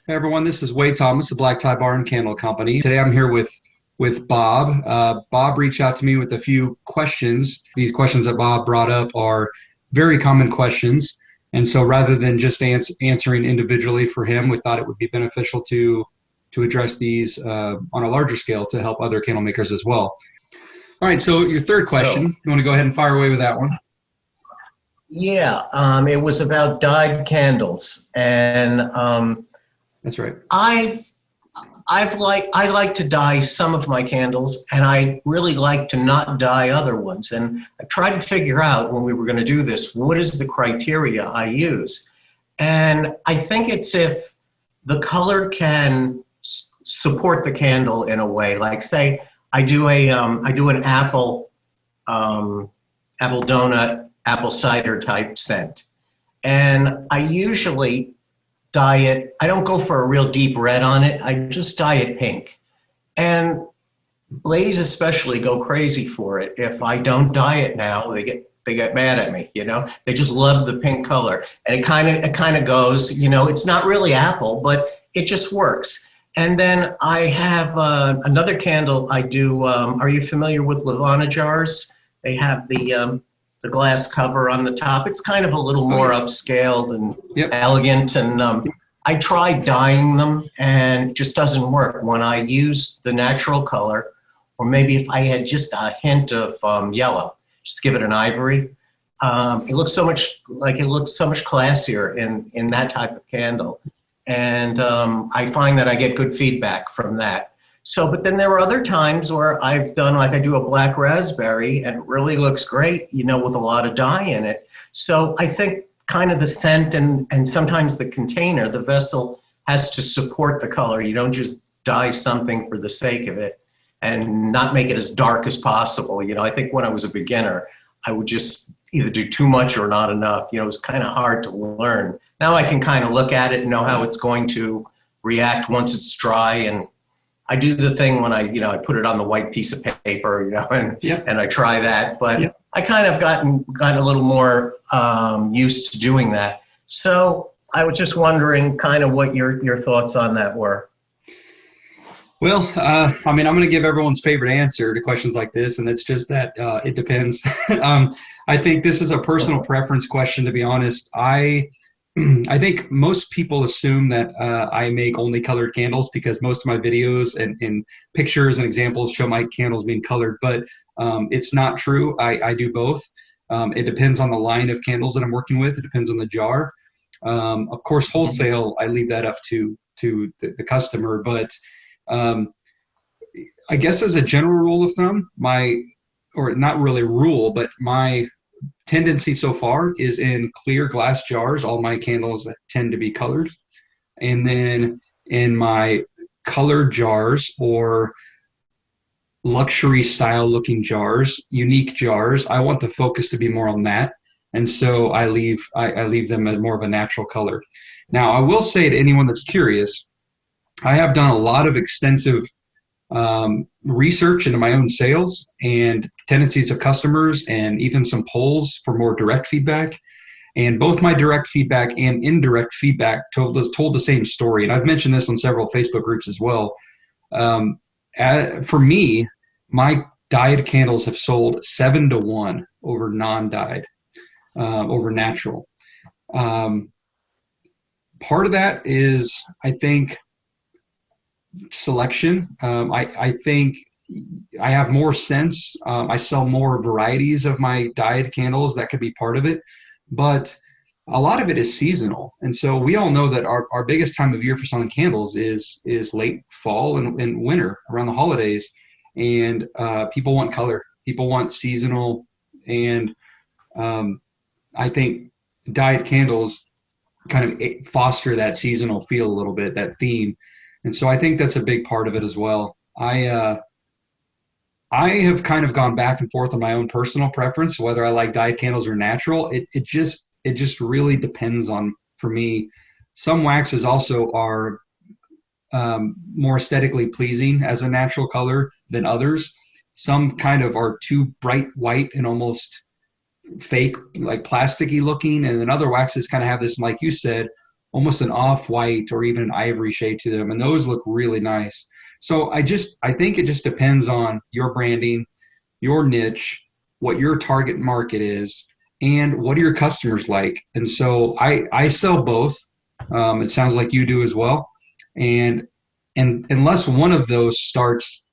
Hey everyone, this is Wade Thomas, the Black Tie Bar and Candle Company. Today I'm here with Bob. Bob reached out to me with a few questions. These questions that Bob brought up are very common questions. And so rather than just answering individually for him, we thought it would be beneficial to address these on a larger scale to help other candle makers as well. All right, so your third question, you want to go ahead and fire away with that one? Yeah, it was about dyed candles, and That's right. I like to dye some of my candles, and I really like to not dye other ones. And I tried to figure out when we were going to do this, what is the criteria I use? And I think it's if the color can support the candle in a way. Like, say, I do an apple donut, apple cider type scent, and I usually dye it. I don't go for a real deep red on it. I just dye it pink. And ladies especially go crazy for it. If I don't dye it now, they get mad at me, you know? They just love the pink color. And it kind of goes, you know, it's not really apple, but it just works. And then I have another candle I do. Are you familiar with Lavana jars? They have the glass cover on the top. It's kind of a little more upscaled and elegant. And I tried dyeing them and it just doesn't work. When I use the natural color, or maybe if I had just a hint of yellow, just give it an ivory, it looks so much classier in that type of candle. And I find that I get good feedback from that. So, but then there are other times where I've done, like I do a black raspberry and it really looks great, you know, with a lot of dye in it. So I think kind of the scent and sometimes the container, the vessel has to support the color. You don't just dye something for the sake of it and not make it as dark as possible. You know, I think when I was a beginner, I would just either do too much or not enough. You know, it was kind of hard to learn. Now I can kind of look at it and know how it's going to react once it's dry. And I do the thing when I put it on the white piece of paper, you know, and I try that, but I kind of gotten a little more used to doing that. So I was just wondering kind of what your thoughts on that were. Well, I mean, I'm going to give everyone's favorite answer to questions like this, and it's just that it depends. I think this is a personal preference question, to be honest. I think most people assume that I make only colored candles because most of my videos and pictures and examples show my candles being colored, but it's not true. I do both. It depends on the line of candles that I'm working with. It depends on the jar. Of course, wholesale, I leave that up to the customer, but I guess as a general rule of thumb, or not really rule, but my tendency so far is in clear glass jars. All my candles tend to be colored. And then in my colored jars or luxury style looking jars, unique jars, I want the focus to be more on that. And so I leave them as more of a natural color. Now, I will say to anyone that's curious, I have done a lot of extensive research into my own sales and tendencies of customers, and even some polls for more direct feedback. And both my direct feedback and indirect feedback told the same story. And I've mentioned this on several Facebook groups as well. For me, my dyed candles have sold 7-to-1 over non-dyed, over natural. Part of that is, I think, selection. I think I have more sense. I sell more varieties of my dyed candles. That could be part of it, but a lot of it is seasonal. And so we all know that our biggest time of year for selling candles is late fall and winter around the holidays. And people want color. People want seasonal. And I think dyed candles kind of foster that seasonal feel a little bit, that theme. And so I think that's a big part of it as well. I have kind of gone back and forth on my own personal preference, whether I like dyed candles or natural. It just really depends on, for me. Some waxes also are more aesthetically pleasing as a natural color than others. Some kind of are too bright white and almost fake, like plasticky looking. And then other waxes kind of have this, like you said, almost an off-white or even an ivory shade to them, and those look really nice. So I think it just depends on your branding, your niche, what your target market is, and what do your customers like. And so I sell both. It sounds like you do as well. And unless one of those starts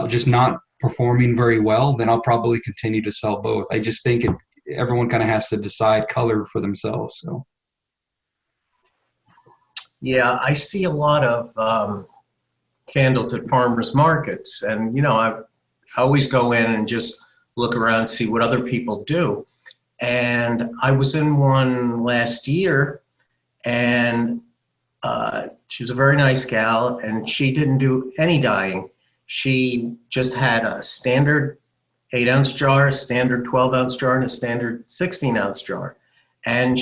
just not performing very well, then I'll probably continue to sell both. I just think everyone kind of has to decide color for themselves. So Yeah, I see a lot of candles at farmers markets, and I always go in and just look around and see what other people do. And I was in one last year, and she was a very nice gal, and she didn't do any dyeing. She just had a standard 8-ounce jar, a standard 12-ounce jar, and a standard 16-ounce jar. And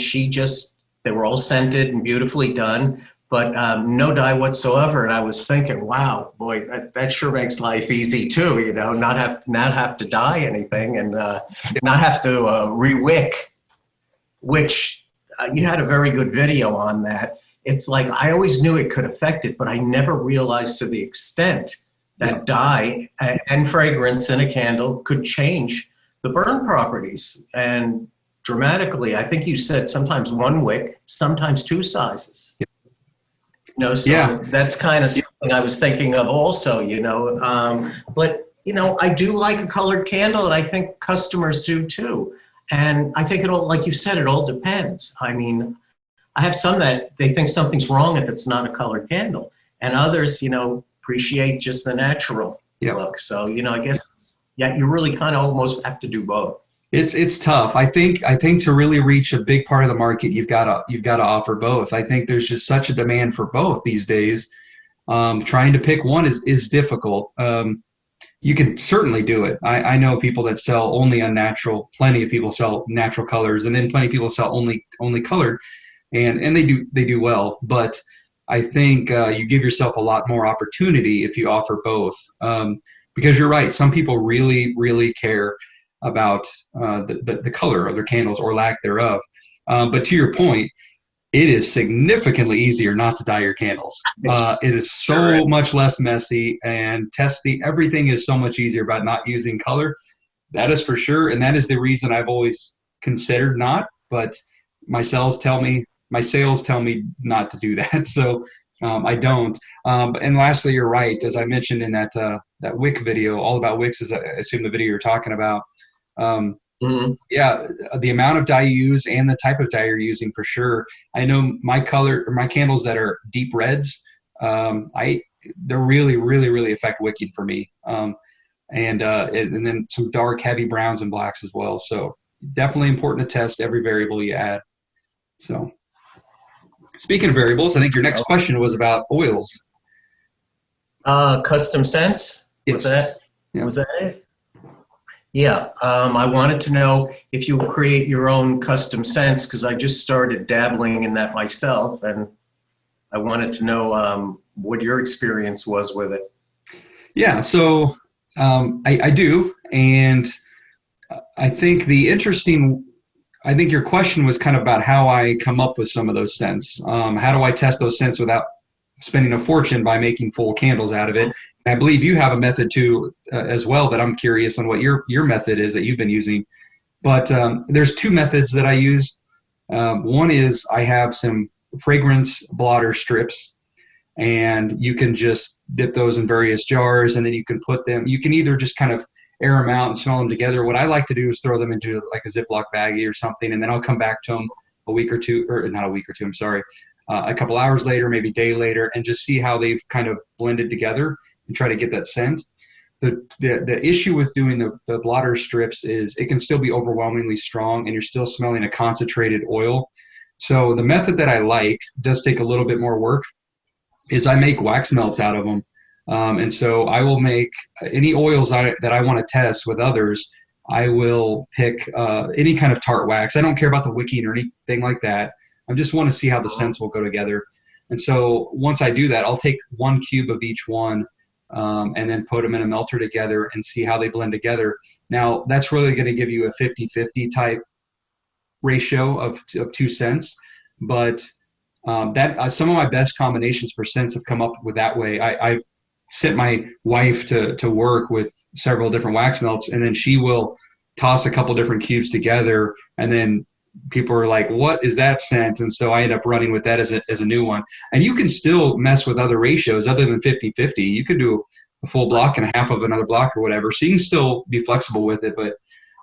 they were all scented and beautifully done, but no dye whatsoever. And I was thinking, wow, boy, that sure makes life easy too, not have to dye anything, and not have to re-wick, which you had a very good video on that. It's like, I always knew it could affect it, but I never realized to the extent that dye and fragrance in a candle could change the burn properties, and dramatically. I think you said sometimes one wick, sometimes two sizes. So that's kind of something I was thinking of also, but I do like a colored candle, and I think customers do too. And I think like you said, it all depends. I mean, I have some that they think something's wrong if it's not a colored candle, and others, appreciate just the natural look. So, I guess, you really kind of almost have to do both. it's tough. I think to really reach a big part of the market, you've got to offer both. I think there's just such a demand for both these days. Trying to pick one is difficult. You can certainly do it. I know people that sell only unnatural. Plenty of people sell natural colors, and then plenty of people sell only colored, and they do well. But I think you give yourself a lot more opportunity if you offer both, because you're right. Some people really, really care about the color of their candles or lack thereof. But to your point, it is significantly easier not to dye your candles. It is so much less messy, and testing everything is so much easier about not using color. That is for sure, and that is the reason I've always considered not. But my sales tell me not to do that, so I don't. And lastly, you're right. As I mentioned in that wick video, all about wicks is, I assume, the video you're talking about. Yeah, the amount of dye you use and the type of dye you're using, for sure. I know my candles that are deep reds, they really, really, really affect wicking for me. And then some dark, heavy browns and blacks as well. So definitely important to test every variable you add. So speaking of variables, I think your next question was about oils. Custom scents? Yes. Was that it? Yeah, I wanted to know if you create your own custom scents, because I just started dabbling in that myself, and I wanted to know what your experience was with it. Yeah, so I do, and I think your question was kind of about how I come up with some of those scents. How do I test those scents without spending a fortune by making full candles out of it? And I believe you have a method too as well, but I'm curious on what your method is that you've been using. But there's two methods that I use. One is I have some fragrance blotter strips, and you can just dip those in various jars, and then you can either just kind of air them out and smell them together. What I like to do is throw them into like a Ziploc baggie or something, and then I'll come back to them a couple hours later, maybe a day later, and just see how they've kind of blended together and try to get that scent. The issue with doing the blotter strips is it can still be overwhelmingly strong, and you're still smelling a concentrated oil. So the method that I like does take a little bit more work, is I make wax melts out of them. And so I will make any oils that I want to test with others. I will pick any kind of tart wax. I don't care about the wicking or anything like that. I just want to see how the scents will go together. And so once I do that, I'll take 1 cube of each one and then put them in a melter together and see how they blend together. Now, that's really going to give you a 50-50 type ratio of 2 scents. But Some of my best combinations for scents have come up with that way. I've sent my wife to work with several different wax melts, and then she will toss a couple different cubes together, and then people are like, what is that scent? And so I end up running with that as a new one. And you can still mess with other ratios other than 50-50. You could do a full block and a half of another block or whatever. So you can still be flexible with it. But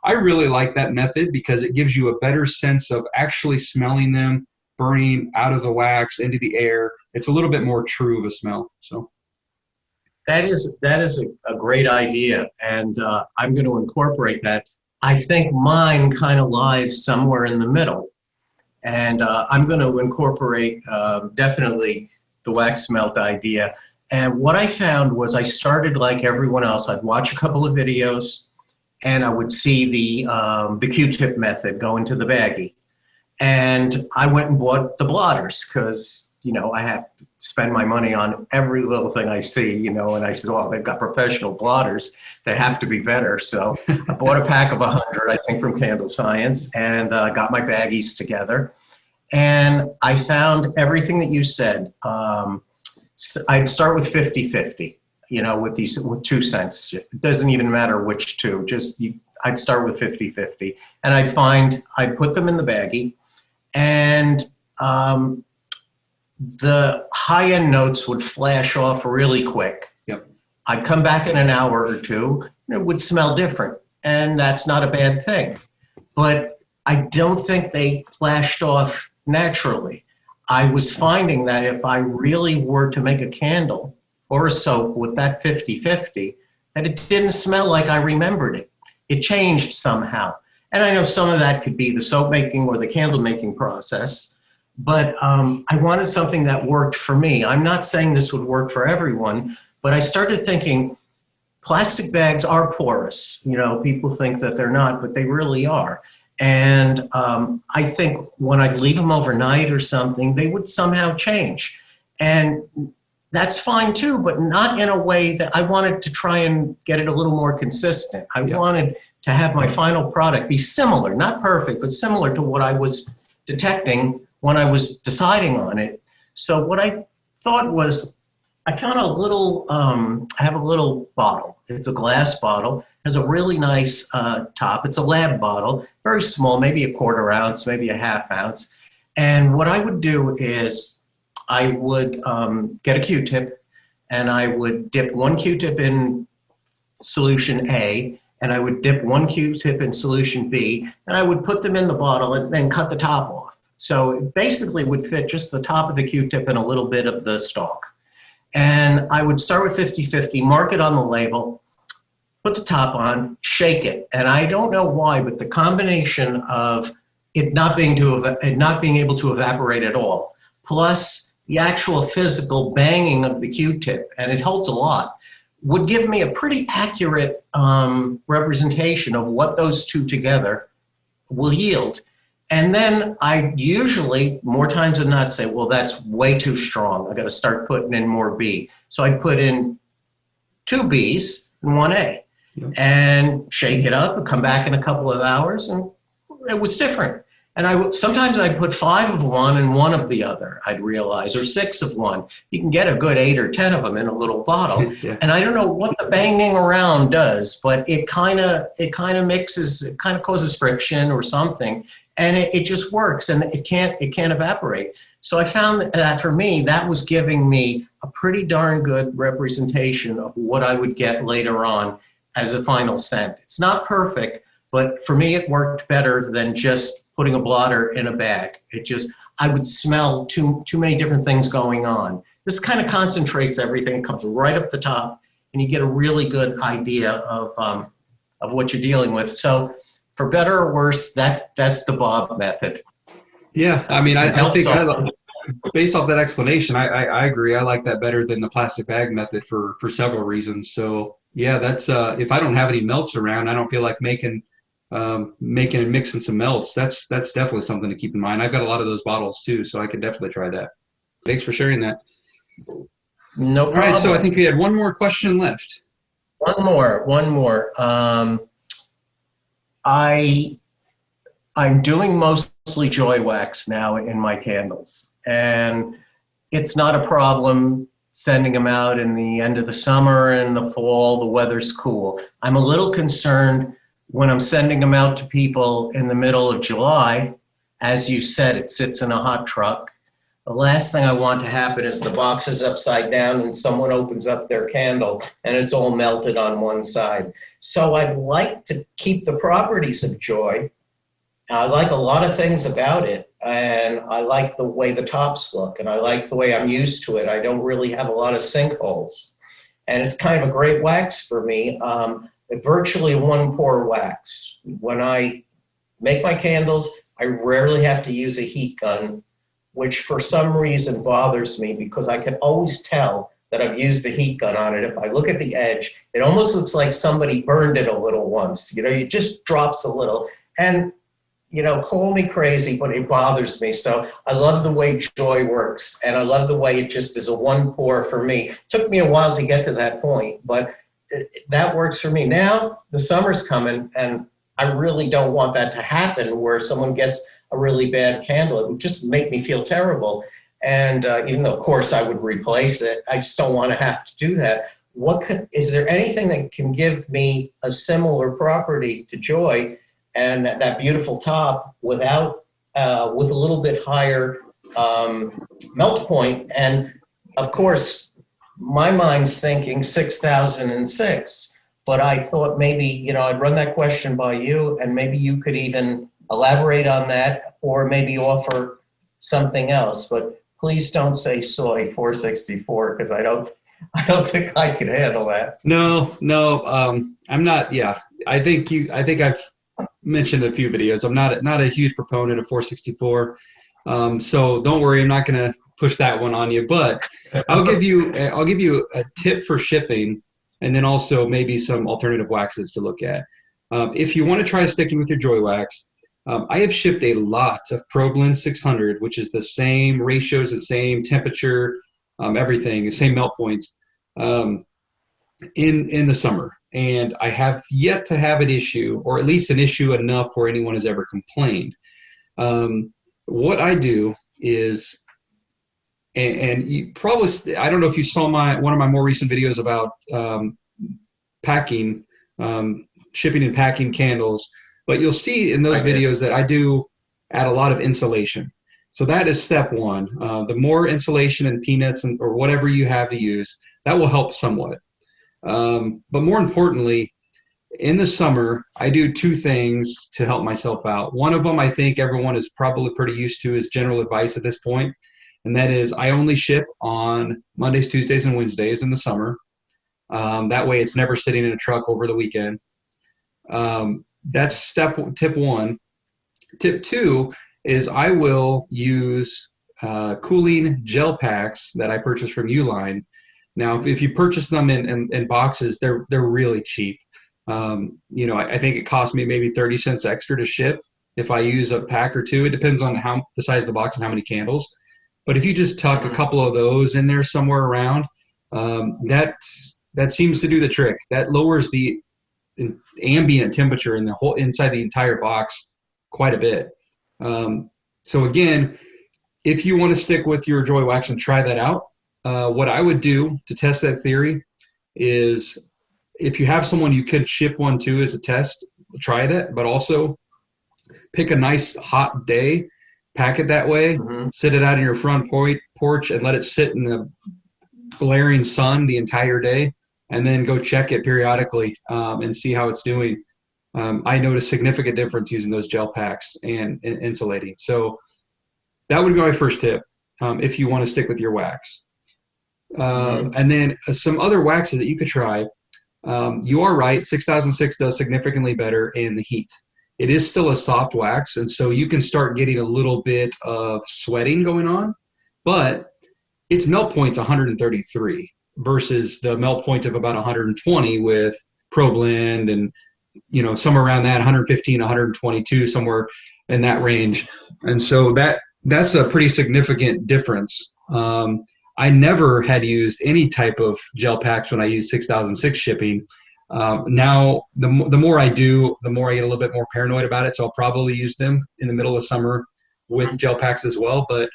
I really like that method because it gives you a better sense of actually smelling them, burning out of the wax into the air. It's a little bit more true of a smell. So that is a great idea, and I'm going to incorporate that. I think mine kind of lies somewhere in the middle, and I'm going to incorporate definitely the wax melt idea. And what I found was I started like everyone else. I'd watch a couple of videos, and I would see the Q-tip method go into the baggie. And I went and bought the blotters because, I have to spend my money on every little thing I see, and I said, well, they've got professional blotters. They have to be better. So I bought a pack of 100, I think, from Candle Science, and got my baggies together. And I found everything that you said. So I'd start with 50-50, with 2 cents. It doesn't even matter which two, I'd start with 50-50. And I'd put them in the baggie, and the high-end notes would flash off really quick. yep. I'd come back in an hour or two, and it would smell different, and that's not a bad thing. But I don't think they flashed off naturally. I was finding that if I really were to make a candle or a soap with that 50-50, that it didn't smell like I remembered it. It changed somehow. And I know some of that could be the soap making or the candle making process, but I wanted something that worked for me. I'm not saying this would work for everyone, but I started thinking plastic bags are porous. People think that they're not, but they really are. And I think when I leave them overnight or something, they would somehow change. And that's fine too, but not in a way that I wanted to try and get it a little more consistent. I wanted to have my final product be similar, not perfect, but similar to what I was detecting when I was deciding on it. So what I thought was, I have a little bottle. It's a glass bottle, has a really nice top. It's a lab bottle, very small, maybe a 1/4 ounce, maybe a 1/2 ounce. And what I would do is I would get a Q-tip, and I would dip 1 Q-tip in solution A, and I would dip 1 Q-tip in solution B, and I would put them in the bottle and then cut the top off. So it basically would fit just the top of the Q-tip and a little bit of the stalk. And I would start with 50-50, mark it on the label, put the top on, shake it. And I don't know why, but the combination of it not being able to evaporate at all, plus the actual physical banging of the Q-tip, and it holds a lot, would give me a pretty accurate representation of what those two together will yield. And then I usually, more times than not, say, well, that's way too strong. I got to start putting in more B. So I'd put in 2 Bs and 1 A, and shake it up and come back in a couple of hours, and it was different. And sometimes I'd put 5 of one and 1 of the other, I'd realize, or 6 of one. You can get a good 8 or 10 of them in a little bottle. And I don't know what the banging around does, but it kind of mixes, it kind of causes friction or something, and it just works, and it can't evaporate. So I found that for me, that was giving me a pretty darn good representation of what I would get later on as a final scent. It's not perfect, but for me, it worked better than just putting a blotter in a bag. I would smell too many different things going on. This kind of concentrates everything. It comes right up the top, and you get a really good idea of what you're dealing with. So for better or worse, that's the Bob method. Yeah, I mean, I think based off that explanation, I agree. I like that better than the plastic bag method for several reasons. So yeah, that's if I don't have any melts around, I don't feel like making and mixing some melts. That's definitely something to keep in mind. I've got a lot of those bottles too, so I could definitely try that. Thanks for sharing that. No problem. All right, so I think we had one more question left. One more. I'm doing mostly joy wax now in my candles, And it's not a problem sending them out in the end of the summer and the fall, the weather's cool. I'm a little concerned when I'm sending them out to people in the middle of July. As you said, it sits in a hot truck. The last thing I want to happen is the box is upside down and someone opens up their candle and it's all melted on one side. So I'd like to keep the properties of joy. I like a lot of things about it, and I like the way the tops look, and I like the way I'm used to it. I don't really have a lot of sinkholes, and it's kind of a great wax for me. Virtually one pour wax. When I make my candles, I rarely have to use a heat gun, which for some reason bothers me because I can always tell that I've used a heat gun on it. If I look at the edge, it almost looks like somebody burned it a little once. You know, it just drops a little. And you know, call me crazy, but it bothers me. So I love the way Joy works, and I love the way it just is a one pour for me. Took me a while to get to that point, but that works for me. Now the summer's coming, and I really don't want that to happen where someone gets a really bad candle. It would just make me feel terrible. And even though, of course, I would replace it, I just don't want to have to do that. Is there anything that can give me a similar property to Joy and that beautiful top without, with a little bit higher melt point? And of course, my mind's thinking 6006, but I thought maybe, you know, I'd run that question by you, and maybe you could even elaborate on that or maybe offer something else. But please don't say soy 464, because I don't think I can handle that. No, I'm not. Yeah, I think I've mentioned in a few videos, I'm not a huge proponent of 464. So don't worry, I'm not going to push that one on you, but I'll give you a tip for shipping, and then also maybe some alternative waxes to look at. If you want to try sticking with your Joy Wax, I have shipped a lot of ProBlend 600, which is the same ratios, the same temperature, everything, the same melt points, in the summer. And I have yet to have an issue, or at least an issue enough where anyone has ever complained. What I do is, and you probably, I don't know if you saw one of my more recent videos about packing, shipping and packing candles, but you'll see in those videos that I do add a lot of insulation. So that is step one. The more insulation and peanuts or whatever you have to use, that will help somewhat. But more importantly, in the summer, I do two things to help myself out. One of them I think everyone is probably pretty used to, is general advice at this point, and that is I only ship on Mondays, Tuesdays, and Wednesdays in the summer. That way it's never sitting in a truck over the weekend. That's tip one. Tip two is I will use cooling gel packs that I purchased from Uline. Now, if you purchase them in boxes, they're really cheap. You know, I think it cost me maybe 30 cents extra to ship if I use a pack or two. It depends on the size of the box and how many candles. But if you just tuck a couple of those in there somewhere around, that seems to do the trick. That lowers the ambient temperature in the whole inside the entire box quite a bit. So again, if you want to stick with your Joy Wax and try that out, what I would do to test that theory is, if you have someone you could ship one to as a test, try that, but also pick a nice hot day, pack it that way, sit it out in your front porch and let it sit in the blaring sun the entire day, and then go check it periodically and see how it's doing. I noticed significant difference using those gel packs and insulating. So that would be my first tip if you want to stick with your wax. And then some other waxes that you could try. You are right, 6006 does significantly better in the heat. It is still a soft wax, and so you can start getting a little bit of sweating going on, but its melt point's 133 versus the melt point of about 120 with ProBlend, and you know, somewhere around that 115, 122, somewhere in that range. And so that's a pretty significant difference. I never had used any type of gel packs when I used 6006 shipping. Now, the more I do, the more I get a little bit more paranoid about it. So I'll probably use them in the middle of summer with gel packs as well. But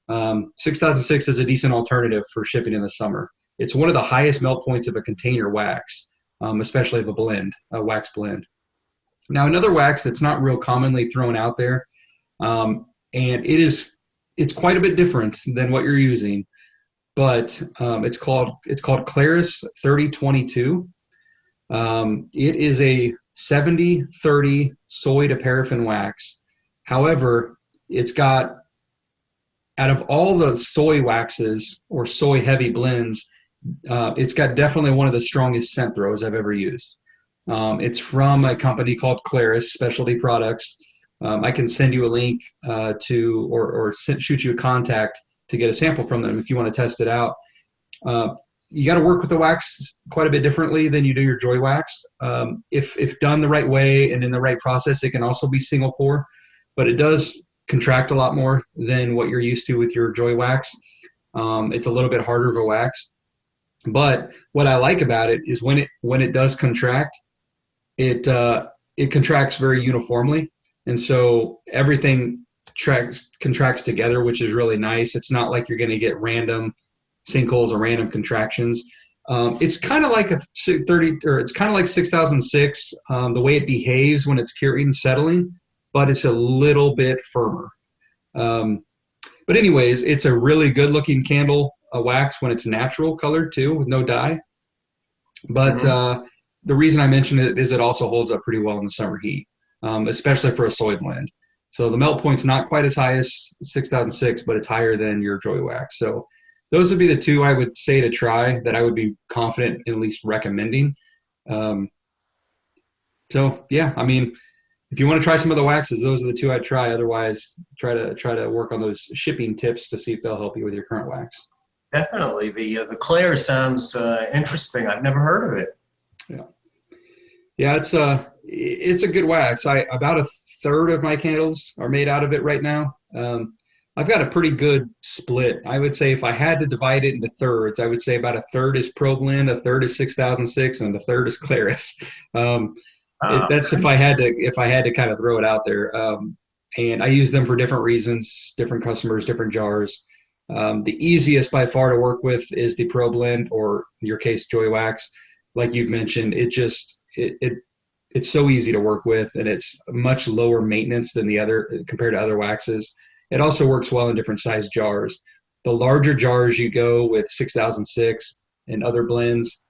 6006 is a decent alternative for shipping in the summer. It's one of the highest melt points of a container wax, especially of a wax blend. Now, another wax that's not real commonly thrown out there, and it's quite a bit different than what you're using, but it's called Clarus 3022. It is a 70-30 soy to paraffin wax. However, it's got, out of all the soy waxes or soy heavy blends, it's got definitely one of the strongest scent throws I've ever used. It's from a company called Clarus Specialty Products. I can send you a link or shoot you a contact to get a sample from them if you want to test it out. You got to work with the wax quite a bit differently than you do your joy wax. If done the right way and in the right process, it can also be single pour, but it does contract a lot more than what you're used to with your joy wax. It's a little bit harder of a wax, but what I like about it is when it does contract, it contracts very uniformly, and so everything contracts together, which is really nice. It's not like you're going to get random sinkholes or random contractions. It's kind of like it's kind of like 6006, the way it behaves when it's curing and settling, but it's a little bit firmer. But anyways, it's a really good looking candle, a wax, when it's natural colored too, with no dye. But the reason I mention it is it also holds up pretty well in the summer heat, especially for a soy blend. So the melt point's not quite as high as 6006, but it's higher than your joy wax. So those would be the two I would say to try that I would be confident in at least recommending. So yeah, I mean, if you want to try some of the waxes, those are the two I'd try. Otherwise, try to work on those shipping tips to see if they'll help you with your current wax. Definitely. The Clarus sounds interesting. I've never heard of it. Yeah, it's a good wax. About a third of my candles are made out of it right now. I've got a pretty good split. I would say if I had to divide it into thirds, I would say about a third is ProBlend, a third is 6006, and a third is Clarus. That's if I had to kind of throw it out there. And I use them for different reasons, different customers, different jars. The easiest by far to work with is the ProBlend, or in your case, Joy Wax. Like you've mentioned, it's so easy to work with, and it's much lower maintenance than compared to other waxes. It also works well in different size jars. The larger jars you go with 6006 and other blends,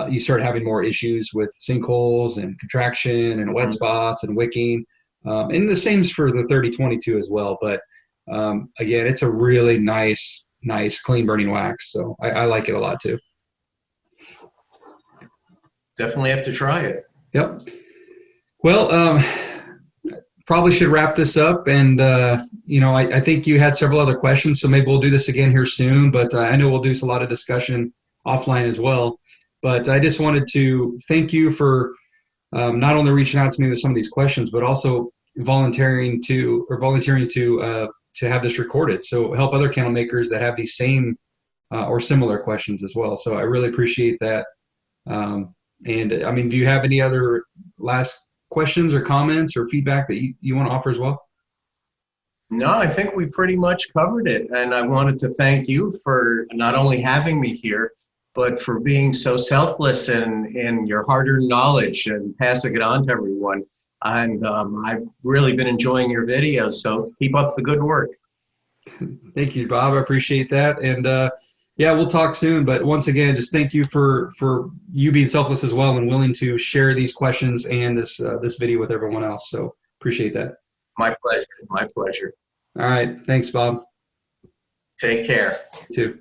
you start having more issues with sinkholes and contraction and wet spots and wicking. And the same's for the 3022 as well. But again, it's a really nice clean burning wax. So I like it a lot too. Definitely have to try it. Yep. Well, probably should wrap this up. And, I think you had several other questions, so maybe we'll do this again here soon. But I know we'll do a lot of discussion offline as well. But I just wanted to thank you for not only reaching out to me with some of these questions, but also volunteering to have this recorded. So help other candle makers that have these same or similar questions as well. So I really appreciate that. And I mean, do you have any other last questions or comments or feedback that you want to offer as well? No, I think we pretty much covered it. And I wanted to thank you for not only having me here, but for being so selfless in your hard-earned knowledge and passing it on to everyone. And I've really been enjoying your videos, so keep up the good work. Thank you, Bob. I appreciate that. And yeah, we'll talk soon. But once again, just thank you for you being selfless as well and willing to share these questions and this video with everyone else. So appreciate that. My pleasure. My pleasure. All right. Thanks, Bob. Take care. You too.